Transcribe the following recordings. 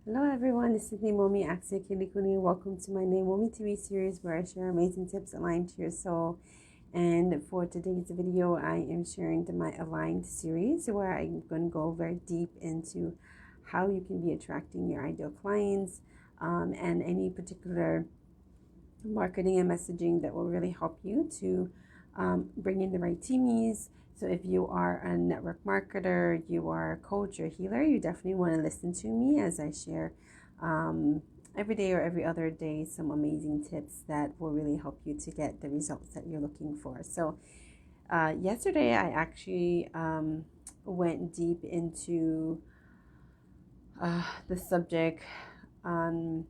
Hello everyone, this is Leimomitv. Welcome to my Leimomitv series where I share amazing tips aligned to your soul. And for today's video, I am sharing my aligned series where I'm going to go very deep into how you can be attracting your ideal clients and any particular marketing and messaging that will really help you to bring in the right teamies. So if you are a network marketer, you are a coach or healer, you definitely want to listen to me as I share every day or every other day some amazing tips that will really help you to get the results that you're looking for. So yesterday I actually went deep into the subject on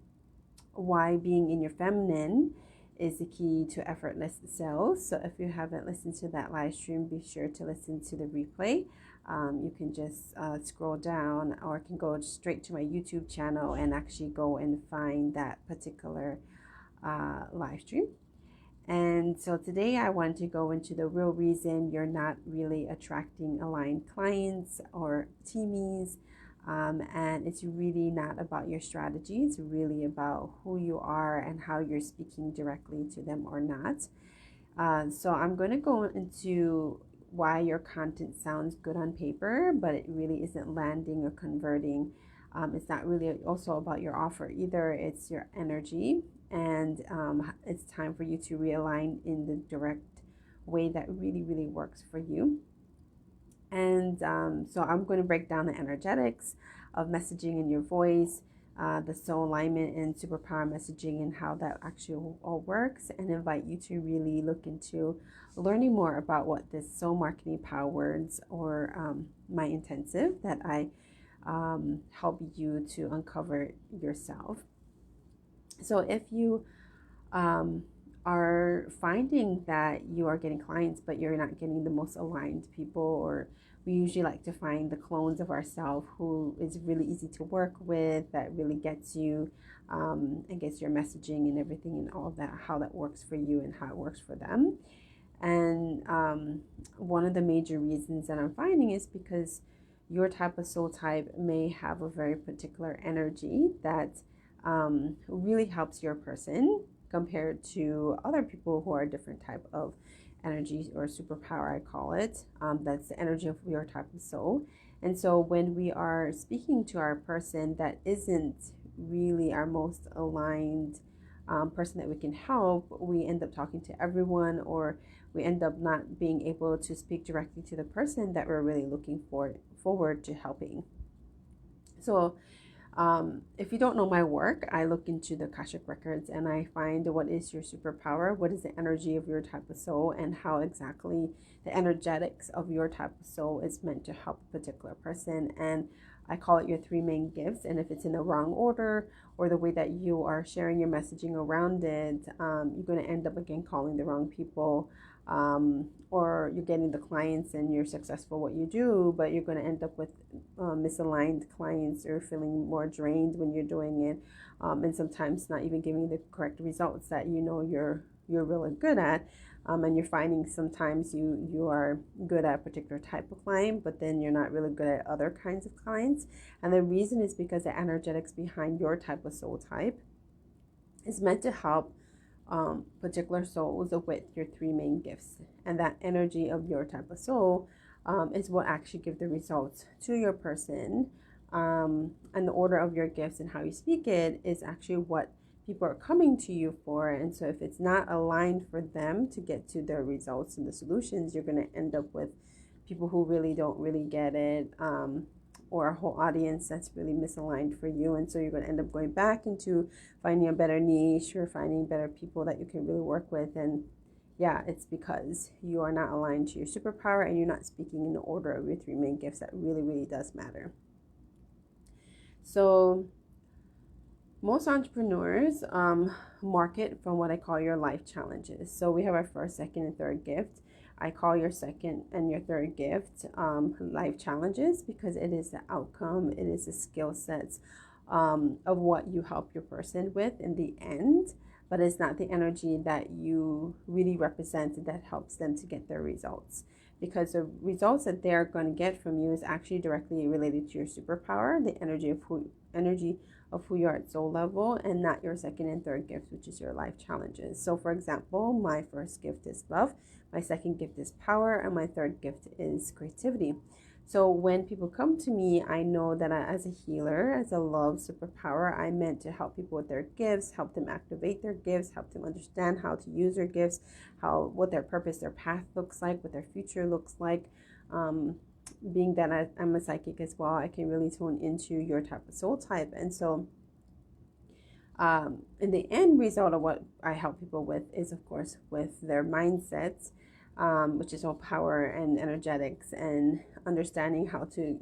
why being in your feminine is the key to effortless sales. So if you haven't listened to that live stream, be sure to listen to the replay. You can just scroll down or can go straight to my YouTube channel and actually go and find that particular live stream. And so today I want to go into the real reason you're not really attracting aligned clients or teamies. And it's really not about your strategy. It's really about who you are and how you're speaking directly to them or not. So I'm going to go into why your content sounds good on paper, but it really isn't landing or converting. It's not really also about your offer either. It's your energy, and it's time for you to realign in the direct way that really works for you. And so I'm going to break down the energetics of messaging in your voice, the soul alignment and superpower messaging and how that actually all works, and invite you to really look into learning more about what this soul marketing power words or my intensive that I help you to uncover yourself. So if you are finding that you are getting clients, but you're not getting the most aligned people, or we usually like to find the clones of ourselves who is really easy to work with, that really gets you and gets your messaging and everything and all of that, how that works for you and how it works for them. And one of the major reasons that I'm finding is because your type of soul type may have a very particular energy that really helps your person compared to other people who are a different type of energy or superpower, I call it. That's the energy of your type of soul. And so when we are speaking to our person that isn't really our most aligned person that we can help, we end up talking to everyone, or we end up not being able to speak directly to the person that we're really looking forward to helping. So if you don't know my work, I look into the Akashic records and I find what is your superpower, what is the energy of your type of soul, and how exactly the energetics of your type of soul is meant to help a particular person. And I call it your three main gifts. And if it's in the wrong order or the way that you are sharing your messaging around it, you're going to end up again calling the wrong people. Or you're getting the clients and you're successful what you do, but you're going to end up with misaligned clients, or feeling more drained when you're doing it, and sometimes not even giving the correct results that you know you're really good at. And you're finding sometimes you are good at a particular type of client, but then you're not really good at other kinds of clients. And the reason is because the energetics behind your type of soul type is meant to help particular souls with your three main gifts, and that energy of your type of soul is what actually give the results to your person, and the order of your gifts and how you speak it is actually what people are coming to you for. And so if it's not aligned for them to get to their results and the solutions, you're going to end up with people who really don't really get it, or a whole audience that's really misaligned for you. And so you're going to end up going back into finding a better niche or finding better people that you can really work with. And yeah, it's because you are not aligned to your superpower and you're not speaking in the order of your three main gifts that really does matter. So most entrepreneurs market from what I call your life challenges. So we have our first, second, and third gift. I call your second and your third gift life challenges, because it is the outcome, it is the skill sets of what you help your person with in the end, but it's not the energy that you really represent that helps them to get their results. because the results that they're going to get from you is actually directly related to your superpower, the energy of who you are at soul level, and not your second and third gifts, which is your life challenges. So for example, my first gift is love, my second gift is power, and my third gift is creativity. So when people come to me, I know that as a healer, as a love superpower, I'm meant to help people with their gifts, help them activate their gifts, help them understand how to use their gifts, what their purpose, their path looks like, what their future looks like. Being that I'm a psychic as well, I can really tune into your type of soul type. And so in the end result of what I help people with is, of course, with their mindsets, which is all power and energetics, and understanding how to,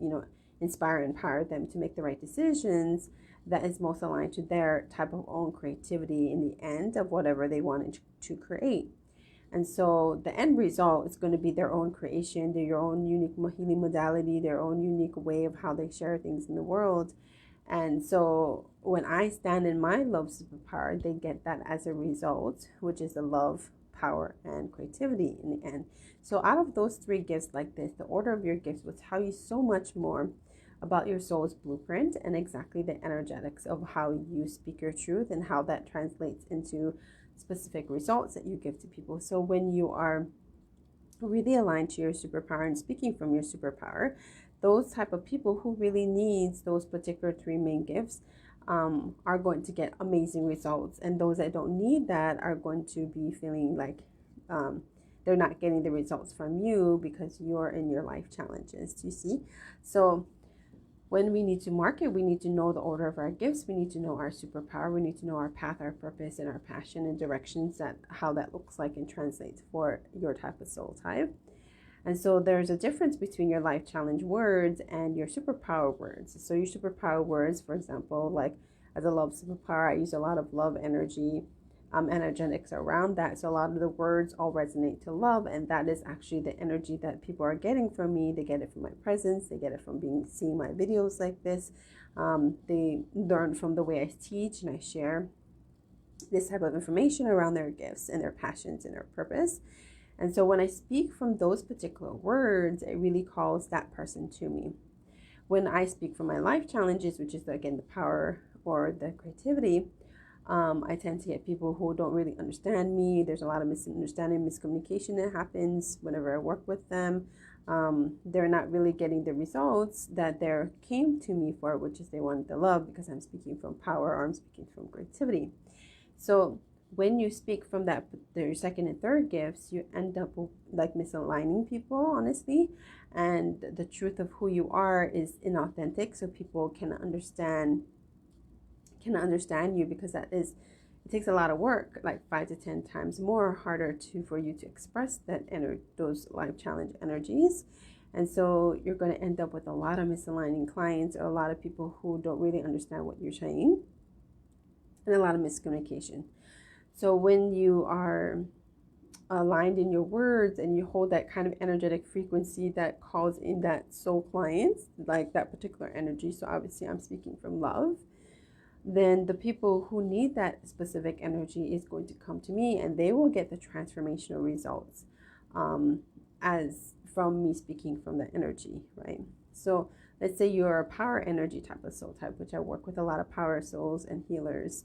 inspire and empower them to make the right decisions that is most aligned to their type of own creativity in the end of whatever they wanted to create. And so the end result is going to be their own creation, their own unique healing modality, their own unique way of how they share things in the world. And so when I stand in my love superpower, they get that as a result, which is the love, power, and creativity in the end. So out of those three gifts like this, the order of your gifts will tell you so much more about your soul's blueprint and exactly the energetics of how you speak your truth and how that translates into specific results that you give to people. So when you are really aligned to your superpower and speaking from your superpower, those type of people who really needs those particular three main gifts are going to get amazing results, and those that don't need that are going to be feeling like they're not getting the results from you because you're in your life challenges, you see. So when we need to market, we need to know the order of our gifts. We need to know our superpower. We need to know our path, our purpose, and our passion and directions, that how that looks like and translates for your type of soul type. And so there's a difference between your life challenge words and your superpower words. So your superpower words, for example, like as a love superpower, I use a lot of love energy, energetics around that. So a lot of the words all resonate to love, and that is actually the energy that people are getting from me. They get it from my presence. They get it from seeing my videos like this. They learn from the way I teach and I share this type of information around their gifts and their passions and their purpose. And so when I speak from those particular words, it really calls that person to me. When I speak from my life challenges, which is again the power or the creativity, I tend to get people who don't really understand me. There's a lot of misunderstanding, miscommunication that happens whenever I work with them. They're not really getting the results that they came to me for, which is they wanted the love, because I'm speaking from power or I'm speaking from creativity. So when you speak from their second and third gifts, you end up like misaligning people, honestly. And the truth of who you are is inauthentic, so people can understand you, because it takes a lot of work, like 5 to 10 times more harder for you to express those life challenge energies. And so you're going to end up with a lot of misaligning clients, or a lot of people who don't really understand what you're saying, and a lot of miscommunication. So when you are aligned in your words and you hold that kind of energetic frequency that calls in that soul clients, like that particular energy, so obviously I'm speaking from love, then the people who need that specific energy is going to come to me, and they will get the transformational results as from me speaking from the energy, right? So let's say you're a power energy type of soul type, which I work with a lot of power souls and healers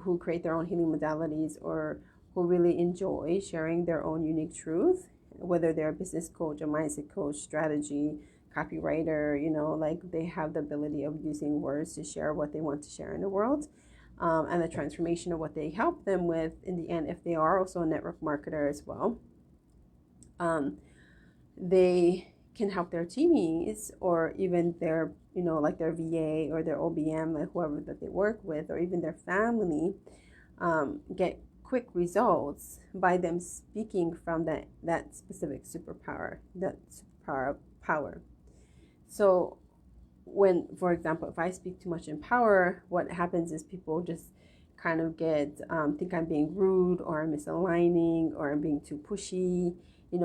who create their own healing modalities, or who really enjoy sharing their own unique truth, whether they're a business coach, a mindset coach, strategy, copywriter, like they have the ability of using words to share what they want to share in the world, and the transformation of what they help them with in the end. If they are also a network marketer as well, they can help their teamies, or even their, like their VA or their OBM, like whoever that they work with, or even their family, get quick results by them speaking from that specific superpower, that superpower power. So when, for example, if I speak too much in power, what happens is people just kind of think I'm being rude, or I'm misaligning, or I'm being too pushy,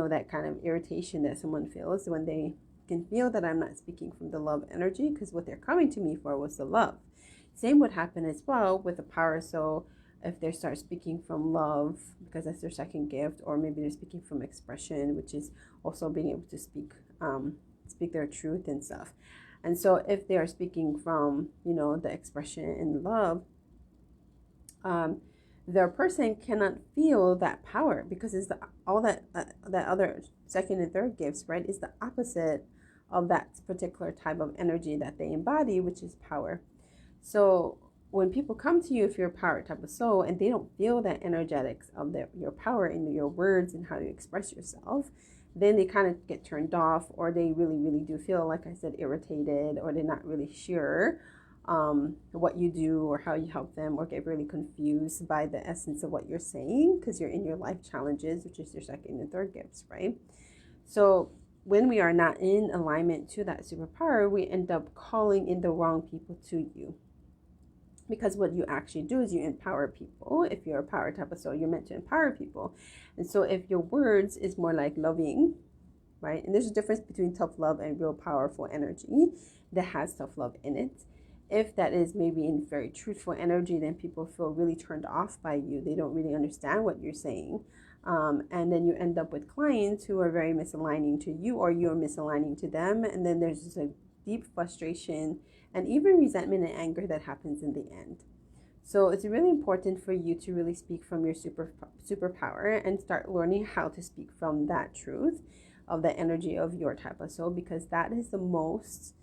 that kind of irritation that someone feels when they can feel that I'm not speaking from the love energy, because what they're coming to me for was the love. Same would happen as well with a power soul if they start speaking from love, because that's their second gift, or maybe they're speaking from expression, which is also being able to speak their truth and stuff. And so if they are speaking from, the expression and love, their person cannot feel that power, because it's all that other second and third gifts, right, is the opposite of that particular type of energy that they embody, which is power. So when people come to you, if you're a power type of soul, and they don't feel that energetics of your power in your words and how you express yourself, then they kind of get turned off, or they really, really do feel, like I said, irritated, or they're not really sure what you do or how you help them, or get really confused by the essence of what you're saying, because you're in your life challenges, which is your second and third gifts, right? So when we are not in alignment to that superpower, we end up calling in the wrong people to you. Because what you actually do is you empower people. If you're a power type of soul, you're meant to empower people. And so if your words is more like loving, right? And there's a difference between tough love and real powerful energy that has tough love in it. If that is maybe in very truthful energy, then people feel really turned off by you. They don't really understand what you're saying. And then you end up with clients who are very misaligning to you, or you're misaligning to them. And then there's just a deep frustration and even resentment and anger that happens in the end. So it's really important for you to really speak from your superpower and start learning how to speak from that truth of the energy of your type of soul, because that is the most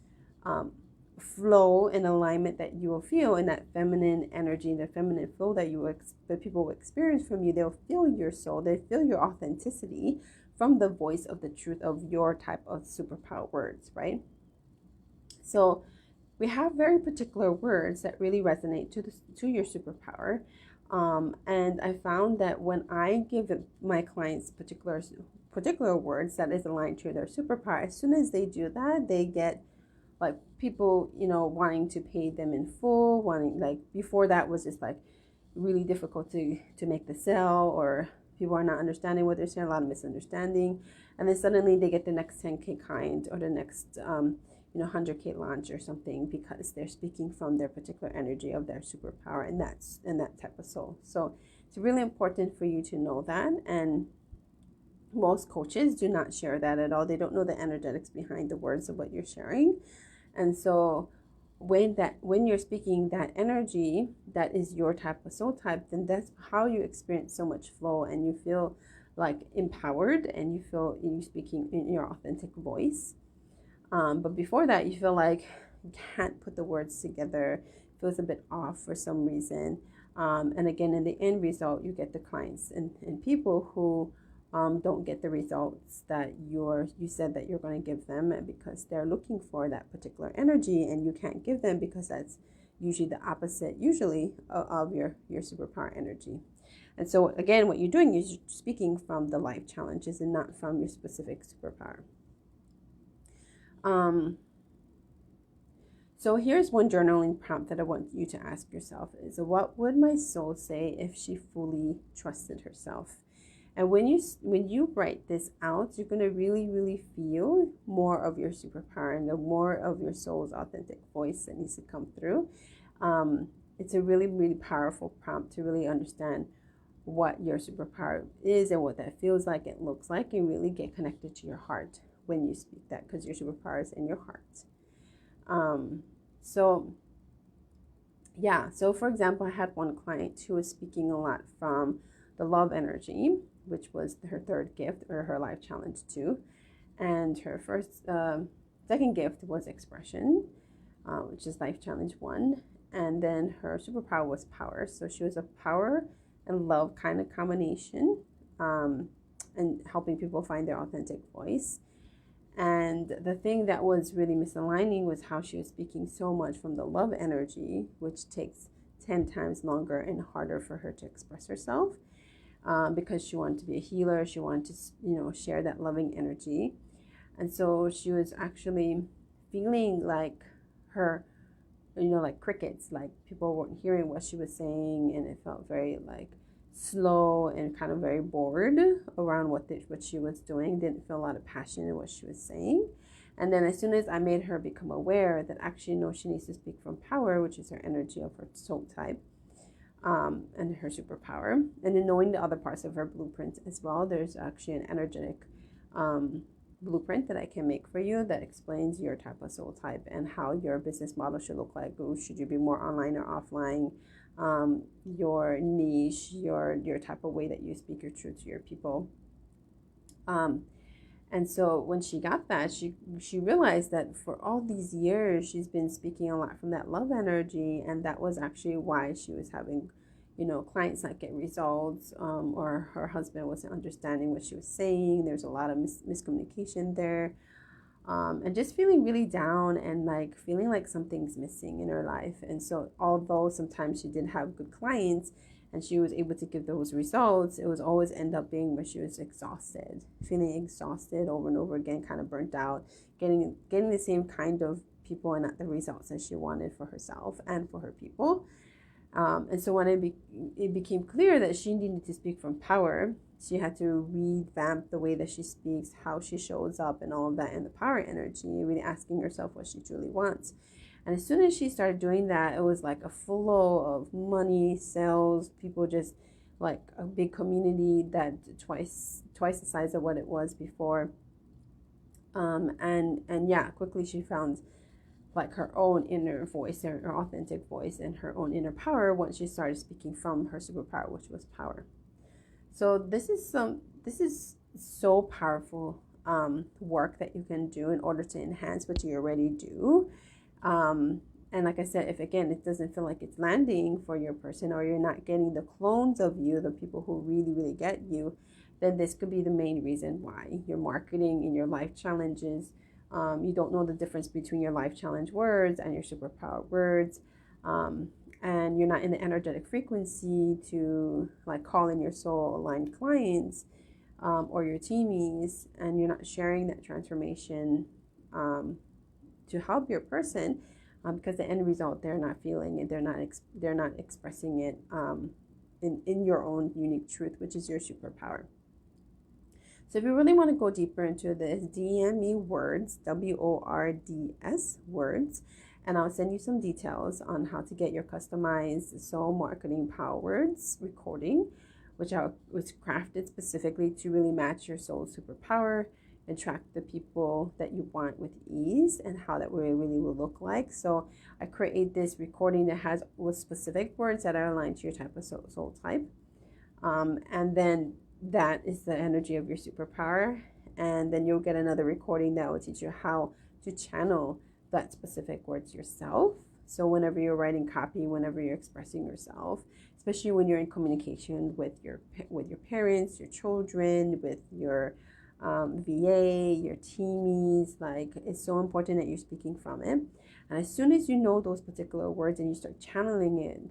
flow and alignment that you will feel in that feminine energy, the feminine flow that people will experience from you. They'll feel your soul, they feel your authenticity from the voice of the truth of your type of superpower words, right? So we have very particular words that really resonate to your superpower. And I found that when I give my clients particular words that is aligned to their superpower, as soon as they do that, they get like people, wanting to pay them in full, like before that was just like really difficult to make the sale, or people are not understanding what they're saying, a lot of misunderstanding. And then suddenly they get the next 10K client, or the next 100K launch or something, because they're speaking from their particular energy of their superpower, and that type of soul. So it's really important for you to know that. And most coaches do not share that at all. They don't know the energetics behind the words of what you're sharing. And so when you're speaking that energy that is your type of soul type, then that's how you experience so much flow, and you feel like empowered, and you feel you speaking in your authentic voice. But before that, you feel like you can't put the words together. It feels a bit off for some reason. And again, in the end result, you get the clients and people who don't get the results that you said that you're going to give them, because they're looking for that particular energy, and you can't give them because that's usually the opposite, of your superpower energy. And so again, what you're doing is you're speaking from the life challenges and not from your specific superpower. So here's one journaling prompt that I want you to ask yourself is, what would my soul say if she fully trusted herself? And when you write this out, you're going to really, really feel more of your superpower and the more of your soul's authentic voice that needs to come through. It's a really, really powerful prompt to really understand what your superpower is and what that feels like, it looks like, and really get connected to your heart when you speak that, because your superpower is in your heart. So for example, I had one client who was speaking a lot from the love energy, which was her third gift, or her life challenge 2, and her second gift was expression, which is life challenge 1, and then her superpower was power. So she was a power and love kind of combination, and helping people find their authentic voice. And the thing that was really misaligning was how she was speaking so much from the love energy, which takes 10 times longer and harder for her to express herself, because she wanted to be a healer. She wanted to, share that loving energy. And so she was actually feeling like her, like crickets, like people weren't hearing what she was saying, and it felt very like slow and kind of very bored around what she was doing. Didn't feel a lot of passion in what she was saying. And then as soon as I made her become aware that actually no, she needs to speak from power, which is her energy of her soul type, and her superpower. And then knowing the other parts of her blueprint as well. There's actually an energetic blueprint that I can make for you that explains your type of soul type and how your business model should look like. Should you be more online or offline? Your niche, your type of way that you speak your truth to your people. And so when she got that, she realized that for all these years she's been speaking a lot from that love energy, and that was actually why she was having, clients not get results, or her husband wasn't understanding what she was saying. There's a lot of miscommunication there, and just feeling really down and like feeling like something's missing in her life. And so although sometimes she did have good clients and she was able to give those results, it was always end up being where she was exhausted, feeling exhausted over and over again, kind of burnt out, getting the same kind of people and not the results that she wanted for herself and for her people. And so when it became clear that she needed to speak from power, she had to revamp the way that she speaks, how she shows up, and all of that in the power energy, really asking herself what she truly wants. And as soon as she started doing that, it was like a flow of money, sales, people, just like a big community that twice the size of what it was before. And yeah, quickly she found like her own inner voice, her authentic voice, and her own inner power once she started speaking from her superpower, which was power. So this is so powerful work that you can do in order to enhance what you already do. And like I said, if again it doesn't feel like it's landing for your person, or you're not getting the clones of you, the people who really get you, then this could be the main reason why your marketing and your life challenges, you don't know the difference between your life challenge words and your superpower words, and you're not in the energetic frequency to like call in your soul aligned clients, or your teamies, and you're not sharing that transformation to help your person, because the end result, they're not feeling it, they're not expressing it in your own unique truth, which is your superpower. So if you really want to go deeper into this, DM me words, WORDS words, and I'll send you some details on how to get your customized soul marketing power words recording, which was crafted specifically to really match your soul superpower, attract the people that you want with ease, and how that really will look like. So I create this recording that has with specific words that are aligned to your type of soul type, and then that is the energy of your superpower. And then you'll get another recording that will teach you how to channel that specific words yourself. So whenever you're writing copy, whenever you're expressing yourself, especially when you're in communication with your parents, your children, with your VA, your teamies, like it's so important that you're speaking from it. And as soon as you know those particular words and you start channeling it,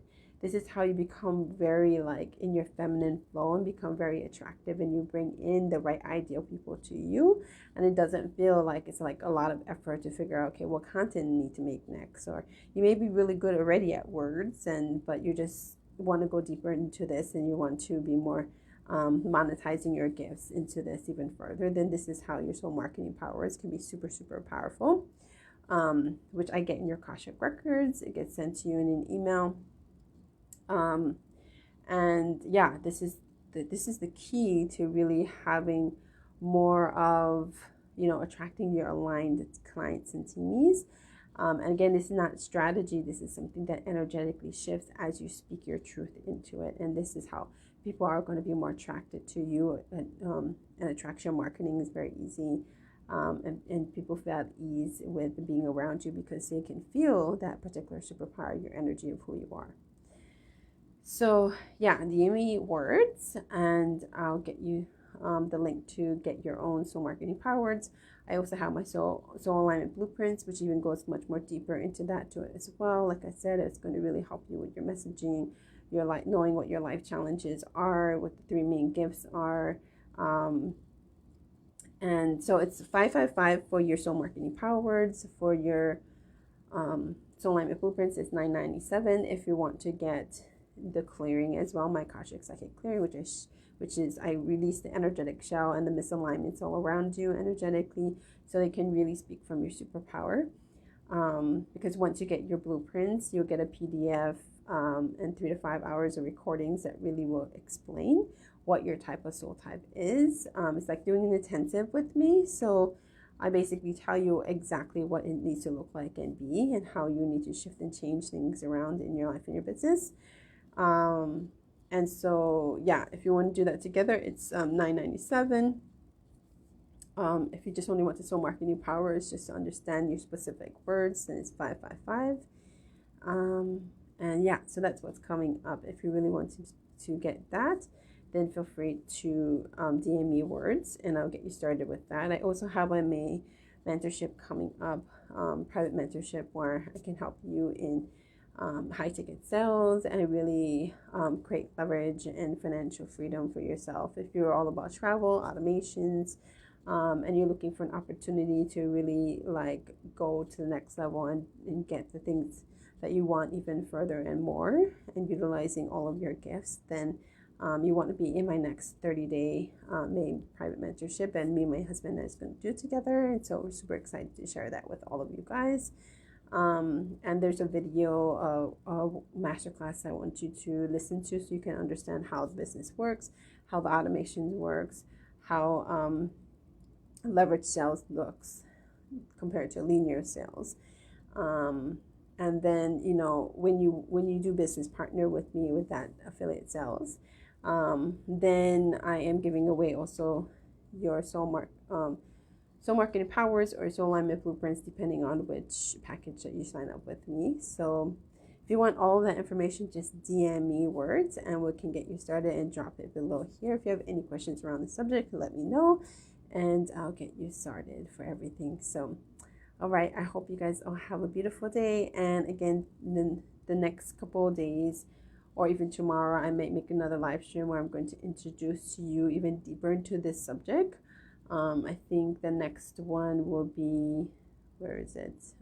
this is how you become very like in your feminine flow and become very attractive, and you bring in the right ideal people to you. And it doesn't feel like it's like a lot of effort to figure out, okay, what content you need to make next. Or you may be really good already at words, but you just want to go deeper into this, and you want to be more monetizing your gifts into this even further. Then this is how your soul marketing powers can be super super powerful, which I get in your Akashic records. It gets sent to you in an email. And yeah, this is the key to really having more of, attracting your aligned clients and teamies. And again, this is not strategy. This is something that energetically shifts as you speak your truth into it. And this is how people are going to be more attracted to you. And attraction marketing is very easy. And people feel at ease with being around you because they can feel that particular superpower, your energy of who you are. So yeah, DM me words, and I'll get you the link to get your own soul marketing power words. I also have my soul alignment blueprints, which even goes much more deeper into that to it as well. Like I said, it's going to really help you with your messaging, your knowing what your life challenges are, what the 3 main gifts are. And so it's 555 for your soul marketing power words. For your soul alignment blueprints, it's $997. If you want to get the clearing as well, my Akashic Psychic clearing, which is I release the energetic shell and the misalignments all around you energetically, so they can really speak from your superpower. Because once you get your blueprints, you'll get a PDF and 3 to 5 hours of recordings that really will explain what your type of soul type is. It's like doing an intensive with me. So I basically tell you exactly what it needs to look like and be, and how you need to shift and change things around in your life and your business. And so, yeah, if you want to do that together, it's $9.97. If you just only want the soul marketing powers, just to understand your specific words, then it's $555. And yeah, so that's what's coming up. If you really want to get that, then feel free to DM me words, and I'll get you started with that. I also have a May mentorship coming up, private mentorship, where I can help you in high ticket sales and really create leverage and financial freedom for yourself. If you're all about travel, automations, and you're looking for an opportunity to really like go to the next level and get the things that you want even further and more, and utilizing all of your gifts, then you want to be in my next 30-day May private mentorship, and me and my husband is going to do it together. And so we're super excited to share that with all of you guys. And there's a video, a masterclass I want you to listen to, so you can understand how the business works, how the automation works, how leverage sales looks compared to linear sales. And then, you know, when you do business partner with me with that affiliate sales, then I am giving away also your soul marketing powers or soul alignment blueprints, depending on which package that you sign up with me. So if you want all of that information, just DM me words and we can get you started, and drop it below here. If you have any questions around the subject, let me know, and I'll get you started for everything. So all right, I hope you guys all have a beautiful day. And again, the next couple of days, or even tomorrow, I might make another live stream where I'm going to introduce you even deeper into this subject. I think the next one will be, where is it?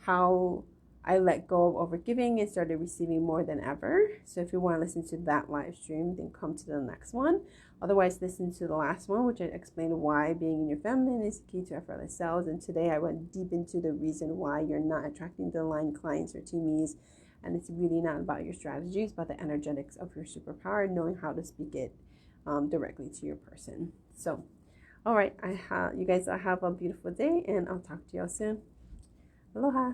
How I let go of overgiving and started receiving more than ever. So if you want to listen to that live stream, then come to the next one. Otherwise, listen to the last one, which I explained why being in your feminine is key to effortless sales. And today I went deep into the reason why you're not attracting the aligned clients or teamies. And it's really not about your strategies, but the energetics of your superpower, knowing how to speak it directly to your person. So, all right, you guys have a beautiful day, and I'll talk to you all soon. Aloha.